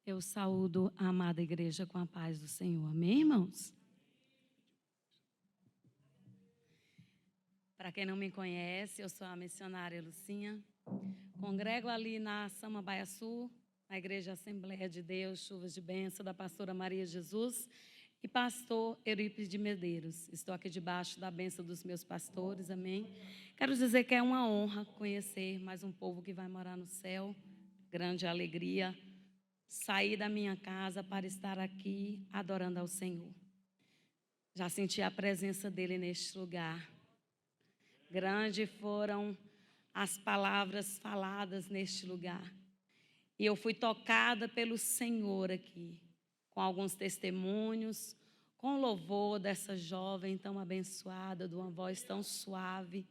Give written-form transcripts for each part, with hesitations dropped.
Eu saúdo a amada igreja com a paz do Senhor. Amém, irmãos? Para quem não me conhece, eu sou a missionária Lucinha. Congrego ali na Samambaia Sul, na Igreja Assembleia de Deus, Chuvas de Bênção, da pastora Maria Jesus e pastor Eurípides de Medeiros. Estou aqui debaixo da bênção dos meus pastores, amém? Quero dizer que é uma honra conhecer mais um povo que vai morar no céu. Grande alegria sair da minha casa para estar aqui adorando ao Senhor. Já senti a presença dele neste lugar. Grandes foram as palavras faladas neste lugar. E eu fui tocada pelo Senhor aqui, com alguns testemunhos, com o louvor dessa jovem tão abençoada, de uma voz tão suave,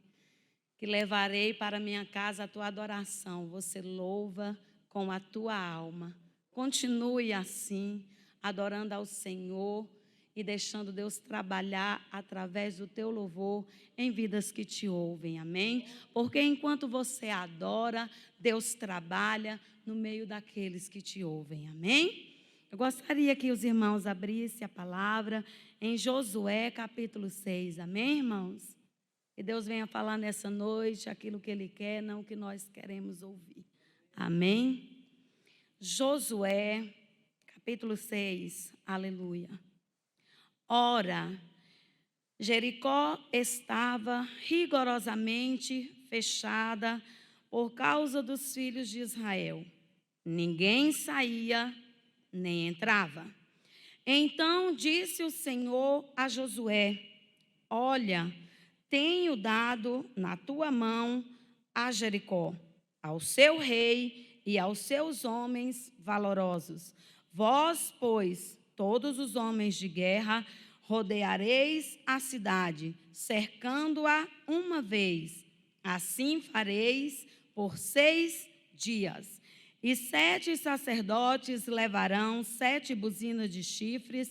que levarei para minha casa a tua adoração. Você louva com a tua alma. Continue assim, adorando ao Senhor e deixando Deus trabalhar através do teu louvor em vidas que te ouvem, amém? Porque enquanto você adora, Deus trabalha no meio daqueles que te ouvem, amém? Eu gostaria que os irmãos abrissem a palavra em Josué capítulo 6, amém, irmãos? Que Deus venha falar nessa noite aquilo que Ele quer, não o que nós queremos ouvir, amém? Josué, capítulo 6, aleluia. Ora, Jericó estava rigorosamente fechada por causa dos filhos de Israel. Ninguém saía nem entrava. Então disse o Senhor a Josué: olha, tenho dado na tua mão a Jericó, ao seu rei e aos seus homens valorosos. Vós, pois, todos os homens de guerra, rodeareis a cidade, cercando-a uma vez. Assim fareis por 6 dias. E 7 sacerdotes levarão 7 buzinas de chifres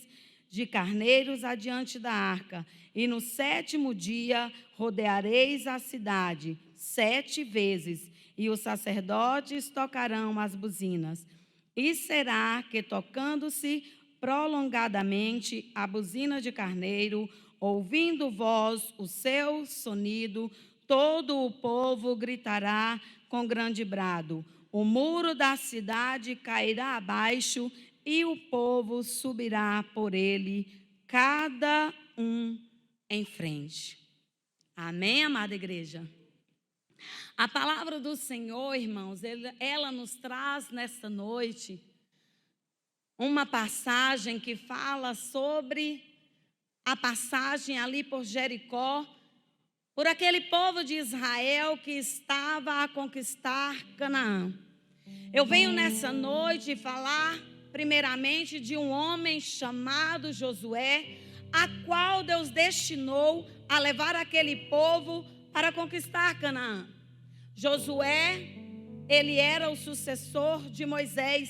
de carneiros adiante da arca. E no 7º dia rodeareis a cidade 7 vezes. E os sacerdotes tocarão as buzinas. E será que, tocando-se prolongadamente a buzina de carneiro, ouvindo vós o seu sonido, todo o povo gritará com grande brado. O muro da cidade cairá abaixo e o povo subirá por ele, cada um em frente. Amém, amada igreja? A palavra do Senhor, irmãos, ela nos traz nesta noite uma passagem que fala sobre a passagem ali por Jericó, por aquele povo de Israel que estava a conquistar Canaã. Eu venho nessa noite falar primeiramente de um homem chamado Josué, a qual Deus destinou a levar aquele povo para conquistar Canaã. Josué, ele era o sucessor de Moisés,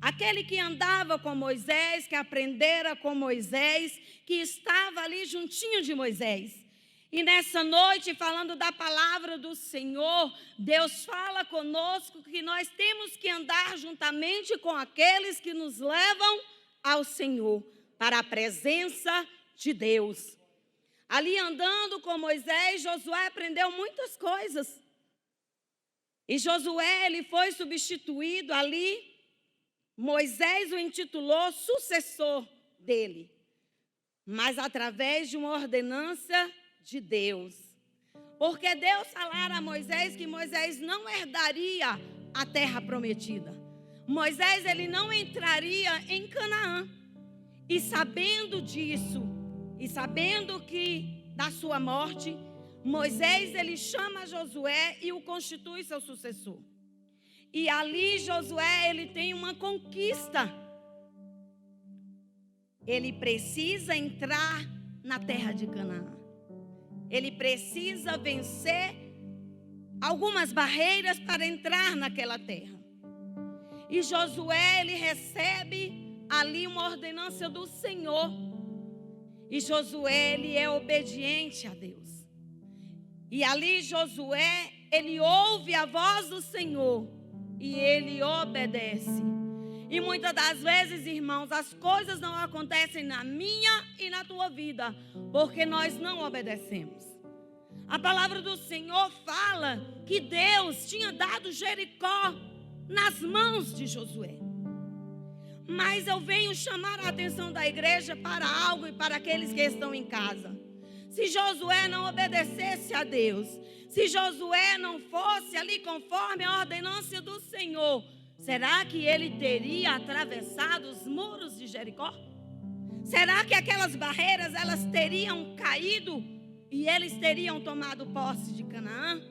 aquele que andava com Moisés, que aprendera com Moisés, que estava ali juntinho de Moisés. E nessa noite, falando da palavra do Senhor, Deus fala conosco que nós temos que andar juntamente com aqueles que nos levam ao Senhor, para a presença de Deus. Ali andando com Moisés, Josué aprendeu muitas coisas. E Josué, ele foi substituído ali. Moisés o intitulou sucessor dele, mas através de uma ordenança de Deus. Porque Deus falara a Moisés que Moisés não herdaria a terra prometida. Moisés, ele não entraria em Canaã. E sabendo disso, e sabendo que da sua morte, Moisés, ele chama Josué e o constitui seu sucessor. E ali Josué, ele tem uma conquista. Ele precisa entrar na terra de Canaã. Ele precisa vencer algumas barreiras para entrar naquela terra. E Josué, ele recebe ali uma ordenança do Senhor. E Josué, ele é obediente a Deus. E ali Josué, ele ouve a voz do Senhor e ele obedece. E muitas das vezes, irmãos, as coisas não acontecem na minha e na tua vida porque nós não obedecemos. A palavra do Senhor fala que Deus tinha dado Jericó nas mãos de Josué. Mas eu venho chamar a atenção da igreja para algo e para aqueles que estão em casa. Se Josué não obedecesse a Deus, se Josué não fosse ali conforme a ordenância do Senhor, será que ele teria atravessado os muros de Jericó? Será que aquelas barreiras elas teriam caído e eles teriam tomado posse de Canaã?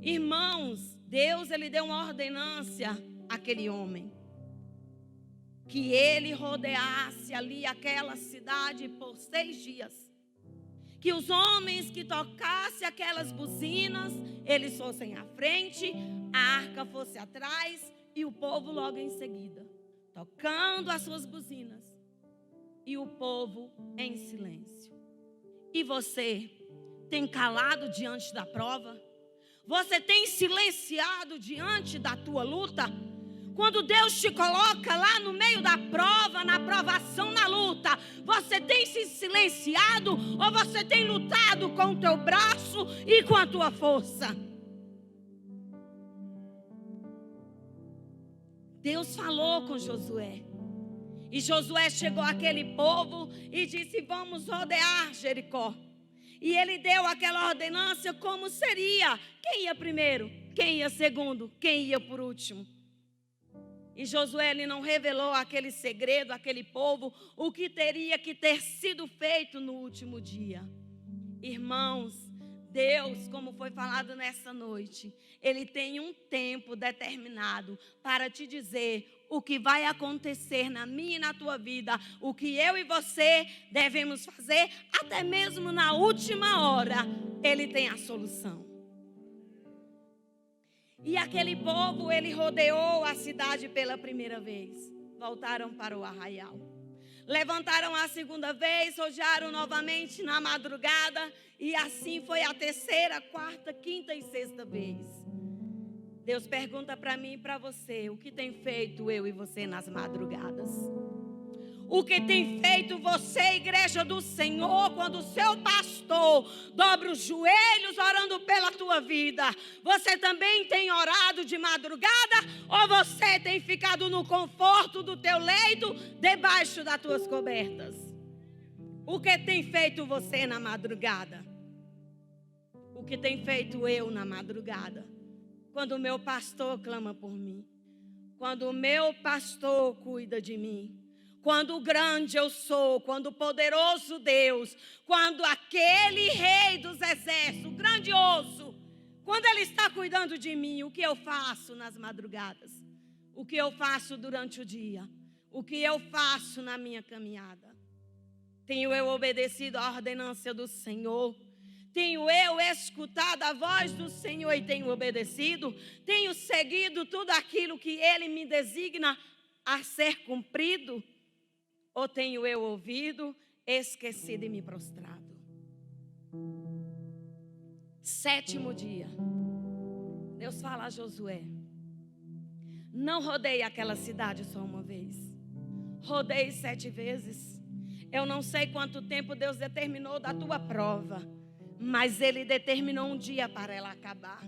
Irmãos, Deus ele deu uma ordenância àquele homem, que ele rodeasse ali aquela cidade por 6 dias. Que os homens que tocassem aquelas buzinas, eles fossem à frente, a arca fosse atrás e o povo logo em seguida, tocando as suas buzinas. E o povo em silêncio. E você tem calado diante da prova? Você tem silenciado diante da tua luta? Quando Deus te coloca lá no meio da prova, na provação, na luta, você tem se silenciado ou você tem lutado com o teu braço e com a tua força? Deus falou com Josué. E Josué chegou àquele povo e disse: vamos rodear Jericó. E ele deu aquela ordenância como seria. Quem ia primeiro? Quem ia segundo? Quem ia por último? E Josué ele não revelou aquele segredo, aquele povo, o que teria que ter sido feito no último dia. Irmãos, Deus, como foi falado nessa noite, Ele tem um tempo determinado para te dizer o que vai acontecer na minha e na tua vida, o que eu e você devemos fazer, até mesmo na última hora, Ele tem a solução. E aquele povo, ele rodeou a cidade pela primeira vez. Voltaram para o arraial. Levantaram a segunda vez, rodearam novamente na madrugada. E assim foi a terceira, quarta, quinta e sexta vez. Deus pergunta para mim e para você: o que tem feito eu e você nas madrugadas? O que tem feito você, igreja do Senhor, quando o seu pastor dobra os joelhos orando pela tua vida? Você também tem orado de madrugada? Ou você tem ficado no conforto do teu leito, debaixo das tuas cobertas? O que tem feito você na madrugada? O que tem feito eu na madrugada? Quando o meu pastor clama por mim, quando o meu pastor cuida de mim, quando grande eu sou, quando o poderoso Deus, quando aquele rei dos exércitos, grandioso, quando ele está cuidando de mim, o que eu faço nas madrugadas? O que eu faço durante o dia? O que eu faço na minha caminhada? Tenho eu obedecido à ordenância do Senhor? Tenho eu escutado a voz do Senhor e tenho obedecido? Tenho seguido tudo aquilo que Ele me designa a ser cumprido? Ou tenho eu ouvido, esquecido e me prostrado? 7º dia, Deus fala a Josué: não rodeie aquela cidade só uma vez, rodeie 7 vezes. Eu não sei quanto tempo Deus determinou da tua prova, mas Ele determinou um dia para ela acabar.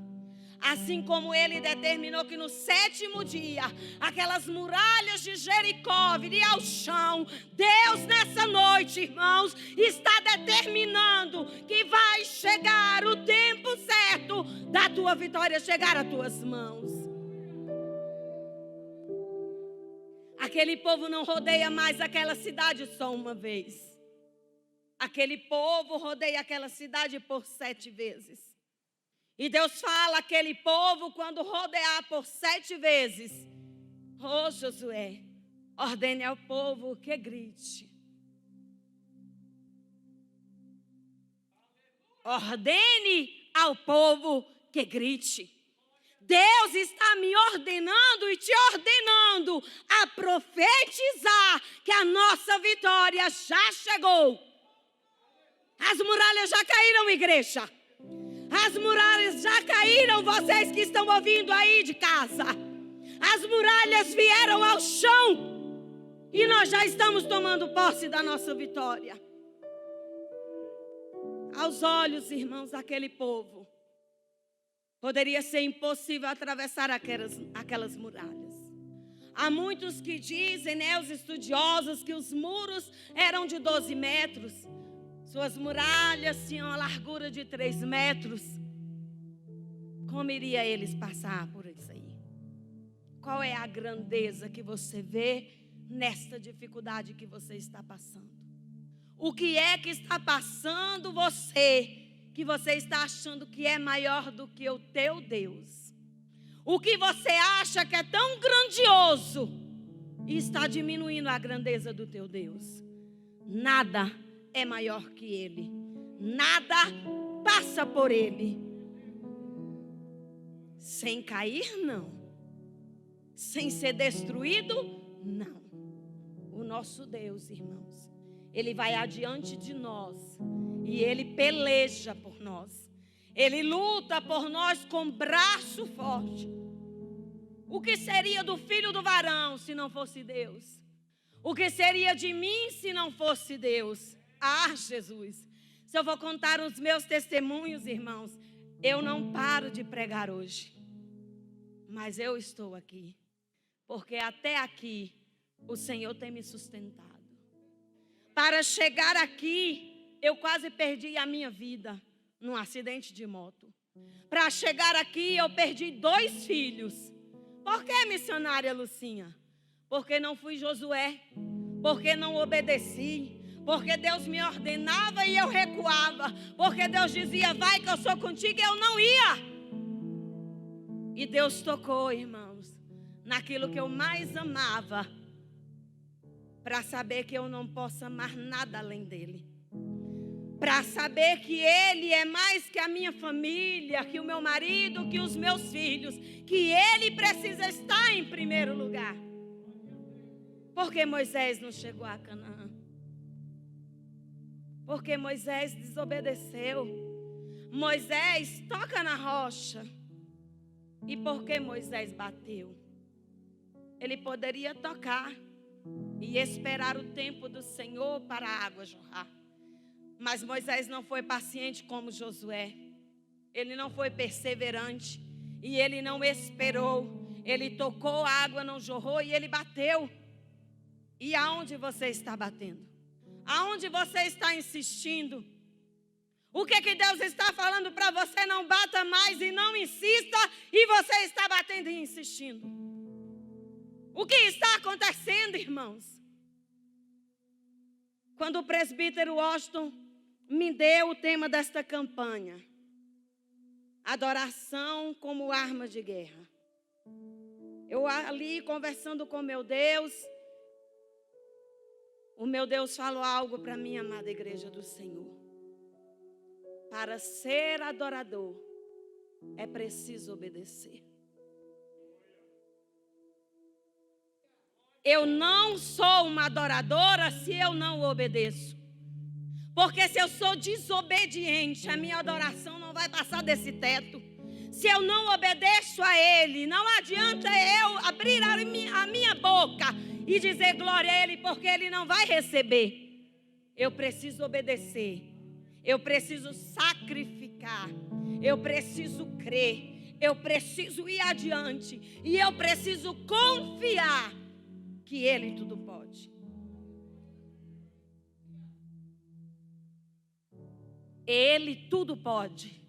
Assim como Ele determinou que no 7º dia, aquelas muralhas de Jericó viriam ao chão. Deus nessa noite, irmãos, está determinando que vai chegar o tempo certo da tua vitória chegar às tuas mãos. Aquele povo não rodeia mais aquela cidade só uma vez. Aquele povo rodeia aquela cidade por 7 vezes. E Deus fala aquele povo, quando rodear por 7 vezes, ô Josué, ordene ao povo que grite. Ordene ao povo que grite. Deus está me ordenando e te ordenando a profetizar que a nossa vitória já chegou. As muralhas já caíram, igreja. As muralhas já caíram, vocês que estão ouvindo aí de casa. As muralhas vieram ao chão. E nós já estamos tomando posse da nossa vitória. Aos olhos, irmãos, daquele povo, poderia ser impossível atravessar aquelas muralhas. Há muitos que dizem, os estudiosos, que os muros eram de 12 metros. Suas muralhas tinham a largura de 3 metros. Como iria eles passar por isso aí? Qual é a grandeza que você vê nesta dificuldade que você está passando? O que é que está passando você, que você está achando que é maior do que o teu Deus? O que você acha que é tão grandioso e está diminuindo a grandeza do teu Deus? Nada é maior que Ele. Nada passa por Ele. Sem cair, não. Sem ser destruído, não. O nosso Deus, irmãos, Ele vai adiante de nós e Ele peleja por nós. Ele luta por nós com braço forte. O que seria do filho do varão se não fosse Deus? O que seria de mim se não fosse Deus? Ah, Jesus! Se eu vou contar os meus testemunhos, irmãos, eu não paro de pregar hoje. Mas eu estou aqui, porque até aqui o Senhor tem me sustentado. Para chegar aqui, eu quase perdi a minha vida num acidente de moto. Para chegar aqui, eu perdi 2 filhos. Por que, missionária Lucinha? Porque não fui Josué, porque não obedeci, porque Deus me ordenava e eu recuava, porque Deus dizia, vai que eu sou contigo, e eu não ia. E Deus tocou, irmãos, naquilo que eu mais amava, para saber que eu não posso amar nada além dele. Para saber que ele é mais que a minha família, que o meu marido, que os meus filhos, que ele precisa estar em primeiro lugar. Porque Moisés não chegou a Canaã? Porque Moisés desobedeceu. Moisés toca na rocha. E por que Moisés bateu? Ele poderia tocar e esperar o tempo do Senhor para a água jorrar. Mas Moisés não foi paciente como Josué. Ele não foi perseverante. E ele não esperou. Ele tocou, a água não jorrou e ele bateu. E aonde você está batendo? Aonde você está insistindo? O que Deus está falando para você? Não bata mais e não insista. E você está batendo e insistindo. O que está acontecendo, irmãos? Quando o presbítero Washington me deu o tema desta campanha, adoração como arma de guerra. Eu ali conversando com meu Deus, o meu Deus falou algo para mim, amada igreja do Senhor. Para ser adorador, é preciso obedecer. Eu não sou uma adoradora se eu não obedeço. Porque se eu sou desobediente, a minha adoração não vai passar desse teto. Se eu não obedeço a Ele, não adianta eu abrir a minha boca e dizer glória a Ele, porque Ele não vai receber. Eu preciso obedecer. Eu preciso sacrificar. Eu preciso crer. Eu preciso ir adiante. E eu preciso confiar que Ele tudo pode. Ele tudo pode.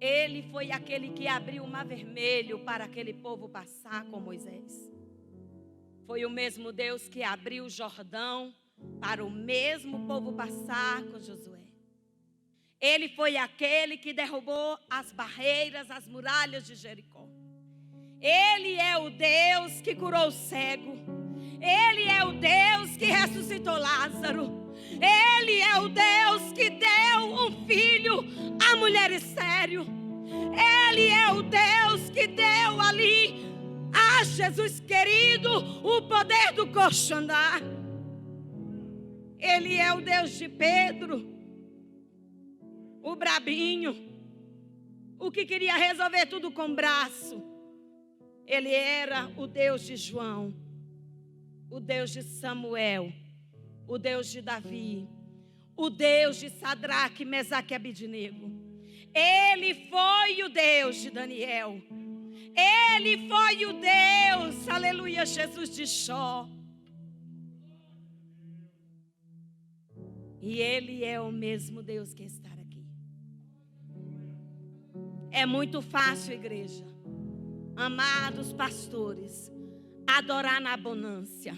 Ele foi aquele que abriu o mar vermelho para aquele povo passar com Moisés. Foi o mesmo Deus que abriu o Jordão para o mesmo povo passar com Josué. Ele foi aquele que derrubou as barreiras, as muralhas de Jericó. Ele é o Deus que curou o cego. Ele é o Deus que ressuscitou Lázaro. Ele é o Deus que deu um filho à mulher estéril. Ele é o Deus que deu ali a Jesus querido o poder do coxo andar. Ele é o Deus de Pedro, o brabinho, o que queria resolver tudo com o braço. Ele era o Deus de João, o Deus de Samuel, o Deus de Davi, o Deus de Sadraque, Mesaque e Abidnego. Ele foi o Deus de Daniel. Ele foi o Deus, aleluia, Jesus, de Jó. E Ele é o mesmo Deus que está aqui. É muito fácil, igreja, amados pastores, adorar na abundância.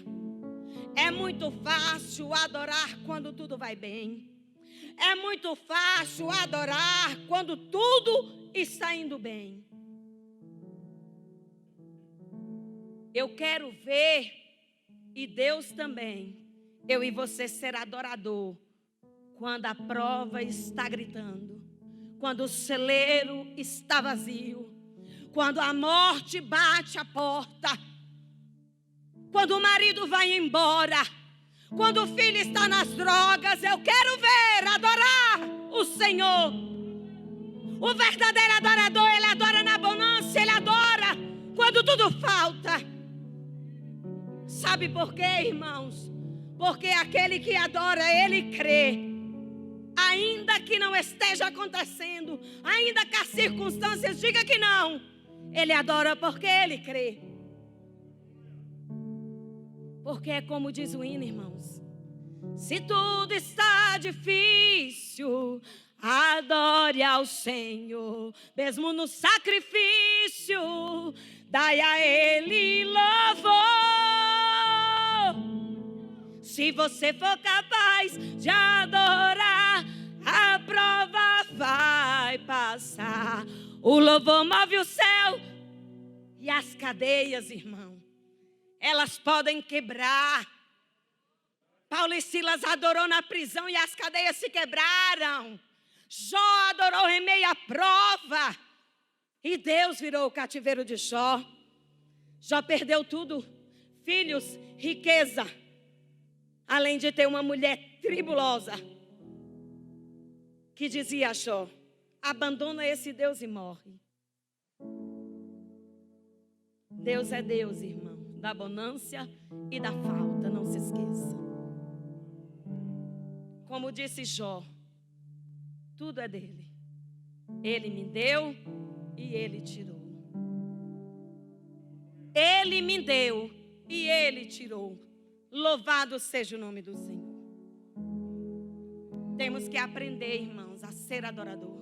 É muito fácil adorar quando tudo vai bem. É muito fácil adorar quando tudo está indo bem. Eu quero ver, e Deus também, eu e você ser adorador, quando a prova está gritando, quando o celeiro está vazio, quando a morte bate a porta, quando o marido vai embora, quando o filho está nas drogas. Eu quero ver, adorar o Senhor. O verdadeiro adorador, ele adora na bonança, ele adora quando tudo falta. Sabe por quê, irmãos? Porque aquele que adora, ele crê. Ainda que não esteja acontecendo, ainda que as circunstâncias digam que não, ele adora porque ele crê. Porque é como diz o hino, irmãos: se tudo está difícil, adore ao Senhor, mesmo no sacrifício, dai a Ele louvor. Se você for capaz de adorar, a prova vai passar. O louvor move o céu e as cadeias, irmão, elas podem quebrar. Paulo e Silas adorou na prisão e as cadeias se quebraram. Jó adorou em meio à prova e Deus virou o cativeiro de Jó. Jó perdeu tudo: filhos, riqueza, além de ter uma mulher tribulosa que dizia a Jó: abandona esse Deus e morre. Deus é Deus, irmão, da abundância e da falta, não se esqueça. Como disse Jó, tudo é dele. Ele me deu e ele tirou. Ele me deu e ele tirou. Louvado seja o nome do Senhor. Temos que aprender, irmãos, a ser adorador.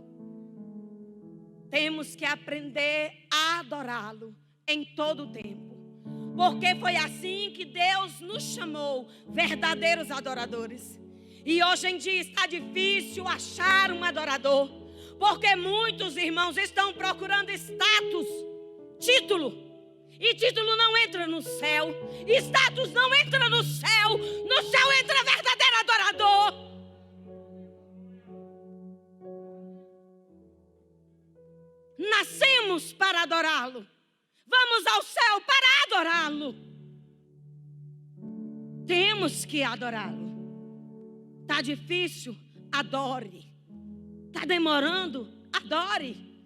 Temos que aprender a adorá-lo em todo o tempo. Porque foi assim que Deus nos chamou, verdadeiros adoradores. E hoje em dia está difícil achar um adorador, porque muitos irmãos estão procurando status, título. E título não entra no céu, status não entra no céu. No céu entra verdadeiro adorador. Nascemos para adorá-lo. Vamos ao céu para adorá-lo. Temos que adorá-lo. Está difícil? Adore. Está demorando? Adore.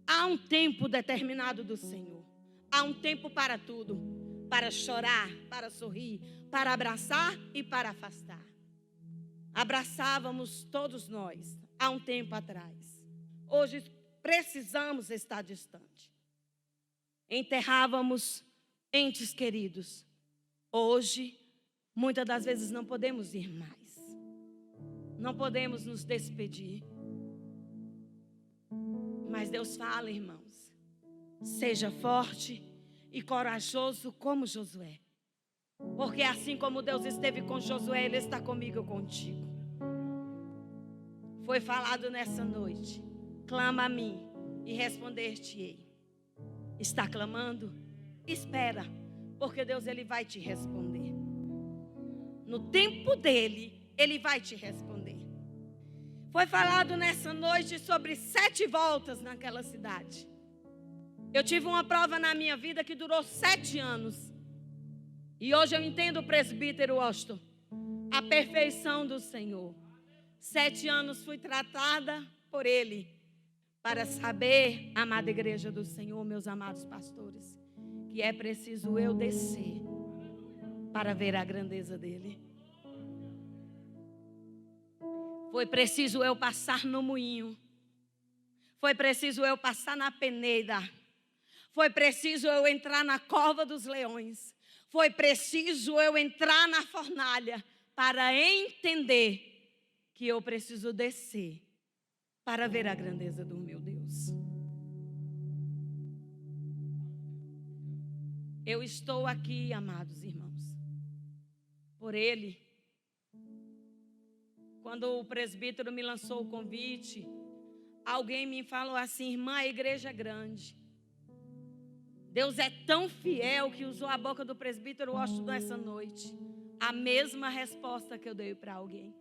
Há um tempo determinado do Senhor. Há um tempo para tudo. Para chorar, para sorrir, para abraçar e para afastar. Abraçávamos todos nós há um tempo atrás. Hoje precisamos estar distante. Enterrávamos entes queridos. Hoje, muitas das vezes não podemos ir mais. Não podemos nos despedir. Mas Deus fala, irmãos, seja forte e corajoso como Josué. Porque assim como Deus esteve com Josué, Ele está comigo e contigo. Foi falado nessa noite: clama a mim e responder-te-ei. Está clamando? Espera, porque Deus, Ele vai te responder. No tempo dEle, Ele vai te responder. Foi falado nessa noite sobre 7 voltas naquela cidade. Eu tive uma prova na minha vida que durou 7 anos. E hoje eu entendo, presbítero Washington, a perfeição do Senhor. 7 anos fui tratada por Ele, para saber, amada igreja do Senhor, meus amados pastores, que é preciso eu descer para ver a grandeza dele. Foi preciso eu passar no moinho. Foi preciso eu passar na peneira. Foi preciso eu entrar na cova dos leões. Foi preciso eu entrar na fornalha para entender que eu preciso descer para ver a grandeza do meu Deus. Eu estou aqui, amados irmãos, por Ele. Quando o presbítero me lançou o convite, alguém me falou assim: irmã, a igreja é grande. Deus é tão fiel que usou a boca do presbítero Washington essa noite. A mesma resposta que eu dei para alguém.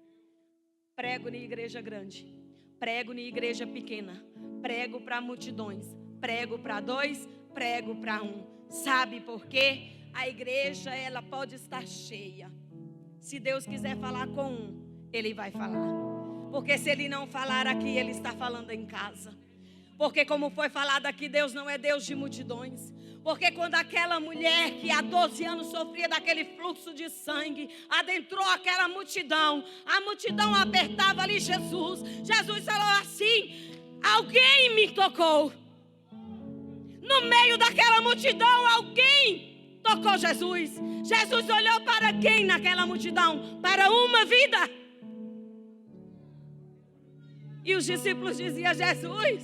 Prego na igreja grande, prego na igreja pequena, prego para multidões, prego para 2, prego para 1. Sabe por quê? A igreja, ela pode estar cheia. Se Deus quiser falar com um, Ele vai falar. Porque se Ele não falar aqui, Ele está falando em casa. Porque como foi falado aqui, Deus não é Deus de multidões. Porque quando aquela mulher que há 12 anos sofria daquele fluxo de sangue, adentrou aquela multidão, a multidão apertava ali Jesus. Jesus falou assim: alguém me tocou. No meio daquela multidão, alguém tocou Jesus. Jesus olhou para quem naquela multidão? Para uma vida. E os discípulos diziam: Jesus,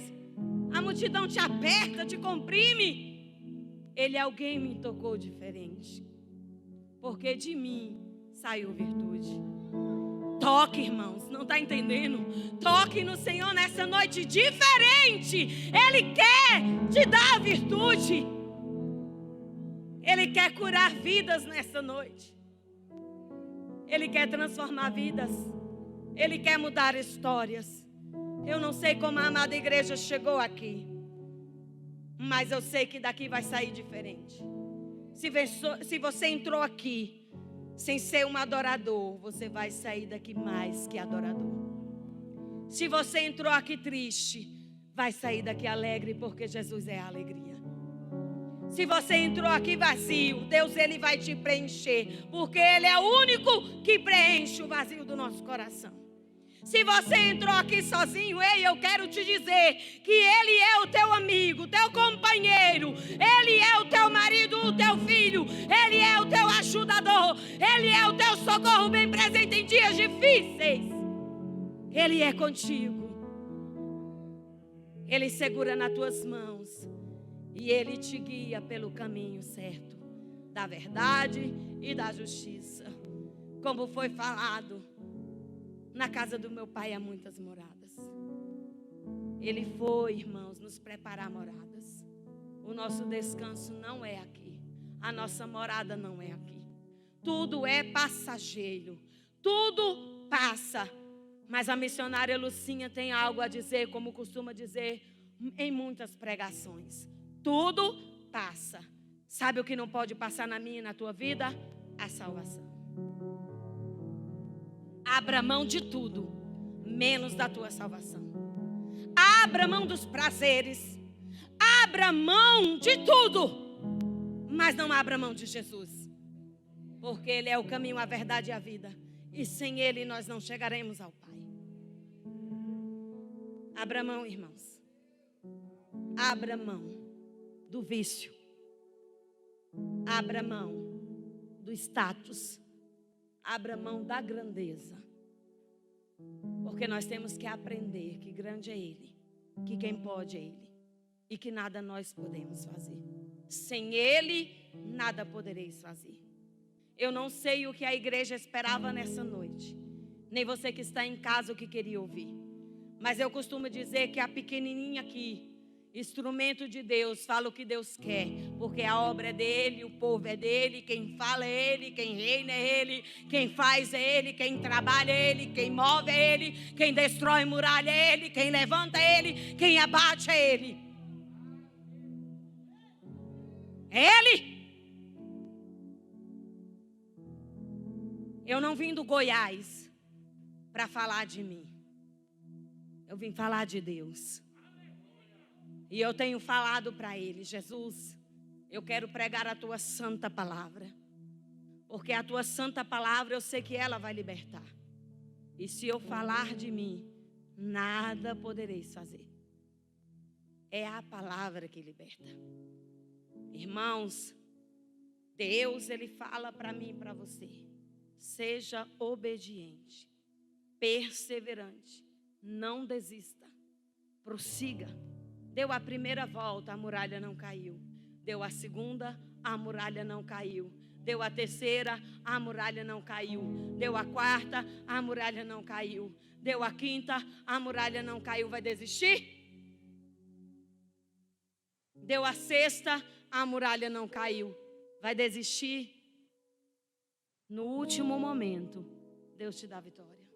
a multidão te aperta, te comprime. Ele, alguém me tocou diferente, porque de mim saiu virtude. Toque, irmãos, não está entendendo? Toque no Senhor nessa noite diferente. Ele quer te dar virtude. Ele quer curar vidas nessa noite. Ele quer transformar vidas. Ele quer mudar histórias. Eu não sei como a amada igreja chegou aqui, mas eu sei que daqui vai sair diferente. Se você entrou aqui sem ser um adorador, você vai sair daqui mais que adorador. Se você entrou aqui triste, vai sair daqui alegre, porque Jesus é a alegria. Se você entrou aqui vazio, Deus, Ele vai te preencher, porque Ele é o único que preenche o vazio do nosso coração. Se você entrou aqui sozinho, ei, eu quero te dizer que Ele é o teu amigo, teu companheiro. Ele é o teu marido, o teu filho. Ele é o teu ajudador. Ele é o teu socorro bem presente em dias difíceis. Ele é contigo. Ele segura nas tuas mãos e Ele te guia pelo caminho certo, da verdade e da justiça. Como foi falado, na casa do meu pai há muitas moradas. Ele foi, irmãos, nos preparar moradas. O nosso descanso não é aqui. A nossa morada não é aqui. Tudo é passageiro. Tudo passa. Mas a missionária Lucinha tem algo a dizer, como costuma dizer em muitas pregações. Tudo passa. Sabe o que não pode passar na minha e na tua vida? A salvação. Abra mão de tudo, menos da tua salvação. Abra mão dos prazeres. Abra mão de tudo, mas não abra mão de Jesus. Porque Ele é o caminho, a verdade e a vida. E sem Ele nós não chegaremos ao Pai. Abra mão, irmãos. Abra mão do vício. Abra mão do status. Abra mão da grandeza. Porque nós temos que aprender que grande é Ele, que quem pode é Ele, e que nada nós podemos fazer. Sem Ele, nada podereis fazer. Eu não sei o que a igreja esperava nessa noite, nem você que está em casa o que queria ouvir. Mas eu costumo dizer que a pequenininha aqui, instrumento de Deus, fala o que Deus quer, porque a obra é dele, o povo é dele, quem fala é ele, quem reina é ele, quem faz é ele, quem trabalha é ele, quem move é ele, quem destrói muralha é ele, quem levanta é ele, quem abate é ele. É ele. Eu não vim do Goiás para falar de mim, eu vim falar de Deus. E eu tenho falado para Ele: Jesus, Eu quero pregar a tua santa palavra. Porque a tua santa palavra eu sei que ela vai libertar. E se eu falar de mim, nada podereis fazer. É a palavra que liberta. Irmãos, Deus, Ele fala para mim e para você. Seja obediente, perseverante, não desista, prossiga. Deu a primeira volta, a muralha não caiu. Deu a segunda, a muralha não caiu. Deu a terceira, a muralha não caiu. Deu a quarta, a muralha não caiu. Deu a quinta, a muralha não caiu. Vai desistir? Deu a sexta, a muralha não caiu. Vai desistir? No último momento, Deus te dá vitória.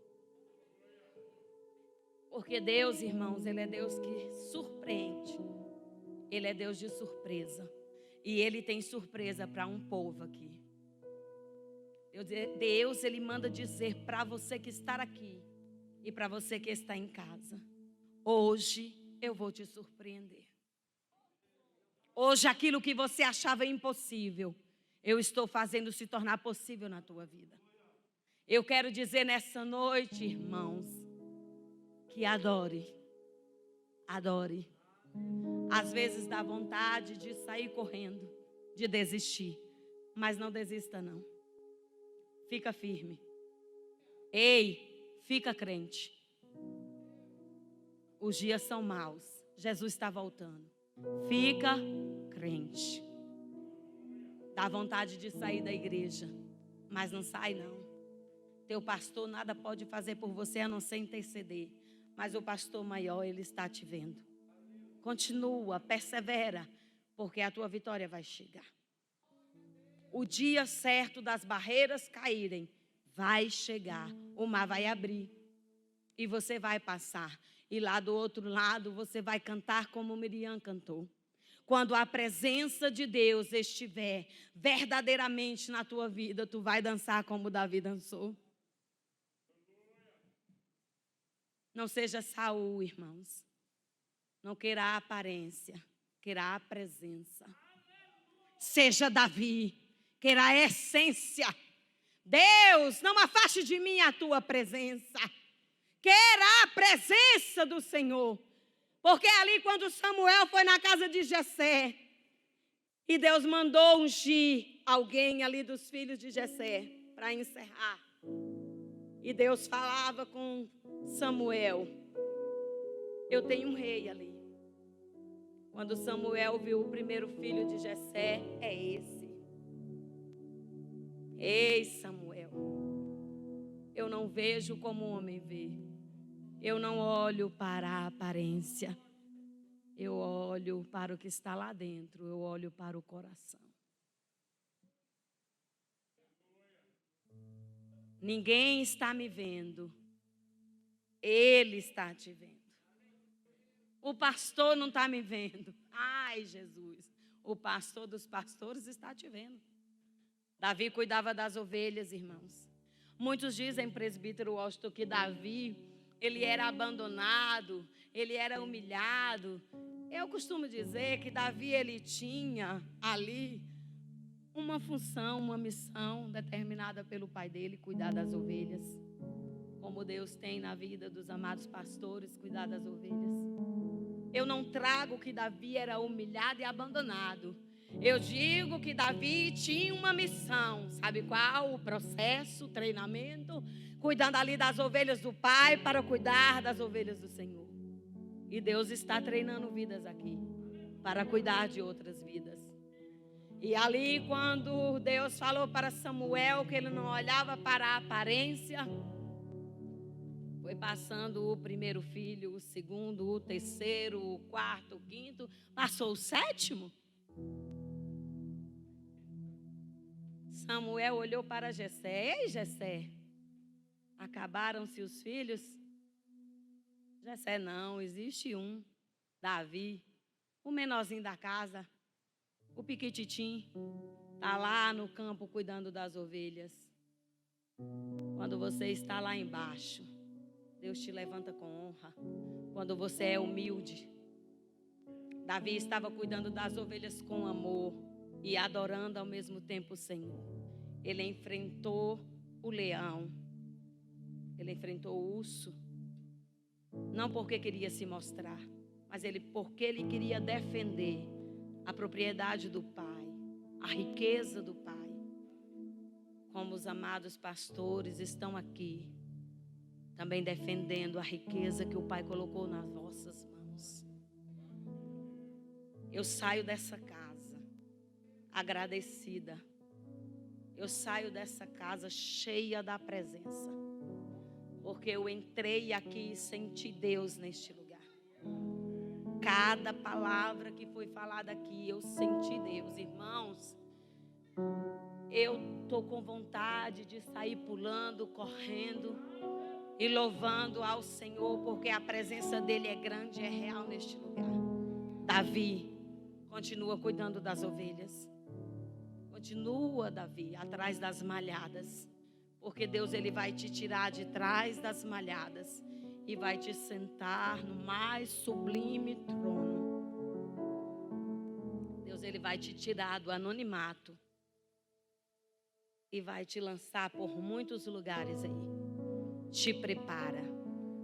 Porque Deus, irmãos, Ele é Deus que surpreende. Ele é Deus de surpresa. E Ele tem surpresa para um povo aqui. Deus, Ele manda dizer para você que está aqui e para você que está em casa: hoje eu vou te surpreender. Hoje aquilo que você achava impossível, eu estou fazendo se tornar possível na tua vida. Eu quero dizer nessa noite, irmãos, que adore. Adore. Às vezes dá vontade de sair correndo, de desistir. Mas não desista não. Fica firme. Ei, fica crente. Os dias são maus. Jesus está voltando. Fica crente. Dá vontade de sair da igreja, mas não sai não. Teu pastor nada pode fazer por você a não ser interceder. Mas o pastor maior, ele está te vendo. Continua, persevera, porque a tua vitória vai chegar. O dia certo das barreiras caírem vai chegar. O mar vai abrir e você vai passar. E lá do outro lado você vai cantar como Miriam cantou. Quando a presença de Deus estiver verdadeiramente na tua vida, tu vai dançar como Davi dançou. Não seja Saul, irmãos. Não queira a aparência, queira a presença. Seja Davi, queira a essência. Deus, não afaste de mim a tua presença. Queira a presença do Senhor. Porque ali quando Samuel foi na casa de Jessé, e Deus mandou ungir alguém ali dos filhos de Jessé para encerrar. E Deus falava com Samuel: eu tenho um rei ali. Quando Samuel viu o primeiro filho de Jessé, é esse. Ei, Samuel, eu não vejo como o homem vê. Eu não olho para a aparência. Eu olho para o que está lá dentro. Eu olho para o coração. Ninguém está me vendo. Ele está te vendo. O pastor não está me vendo. Ai, Jesus. O pastor dos pastores está te vendo. Davi cuidava das ovelhas, irmãos. Muitos dizem, presbítero Washington, que Davi, ele era abandonado, ele era humilhado. Eu costumo dizer que Davi, ele tinha ali uma função, uma missão determinada pelo pai dele, cuidar das ovelhas. Como Deus tem na vida dos amados pastores, cuidar das ovelhas. Eu não trago que Davi era humilhado e abandonado. Eu digo que Davi tinha uma missão. Sabe qual? O processo, o treinamento, cuidando ali das ovelhas do pai para cuidar das ovelhas do Senhor. E Deus está treinando vidas aqui para cuidar de outras vidas. E ali quando Deus falou para Samuel que ele não olhava para a aparência, foi passando o primeiro filho, o segundo, o terceiro, o quarto, o quinto, passou o sétimo. Samuel olhou para Jessé. Ei, Jessé, acabaram-se os filhos? Jessé, não, existe um, Davi, o menorzinho da casa, o piquititim, está lá no campo cuidando das ovelhas. Quando você está lá embaixo, Deus te levanta com honra. Quando você é humilde, Davi estava cuidando das ovelhas com amor. e adorando ao mesmo tempo o Senhor. Ele enfrentou o leão, ele enfrentou o urso, não porque queria se mostrar, mas porque ele queria defender a propriedade do Pai, a riqueza do Pai. Como os amados pastores estão aqui, também defendendo a riqueza que o Pai colocou nas vossas mãos. Eu saio dessa casa agradecida. Eu saio dessa casa cheia da presença, porque eu entrei aqui e senti Deus neste lugar. Cada palavra que foi falada aqui, eu senti Deus. Irmãos, eu estou com vontade de sair pulando, correndo e louvando ao Senhor, porque a presença dele é grande e é real neste lugar. Davi continua cuidando das ovelhas. Continua, Davi, atrás das malhadas, porque Deus ele vai te tirar de trás das malhadas e vai te sentar no mais sublime trono. Deus ele vai te tirar do anonimato e vai te lançar por muitos lugares aí. Te prepara,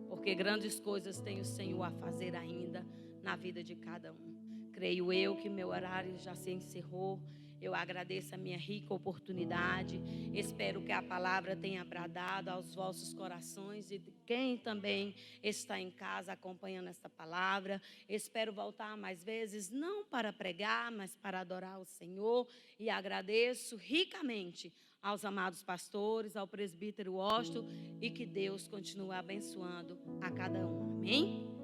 porque grandes coisas tem o Senhor a fazer ainda na vida de cada um. Creio eu que meu horário já se encerrou. Eu agradeço a minha rica oportunidade. Espero que a palavra tenha bradado aos vossos corações e de quem também está em casa acompanhando esta palavra. Espero voltar mais vezes, não para pregar, mas para adorar o Senhor. E agradeço ricamente aos amados pastores, ao presbítero Washington, e que Deus continue abençoando a cada um. Amém?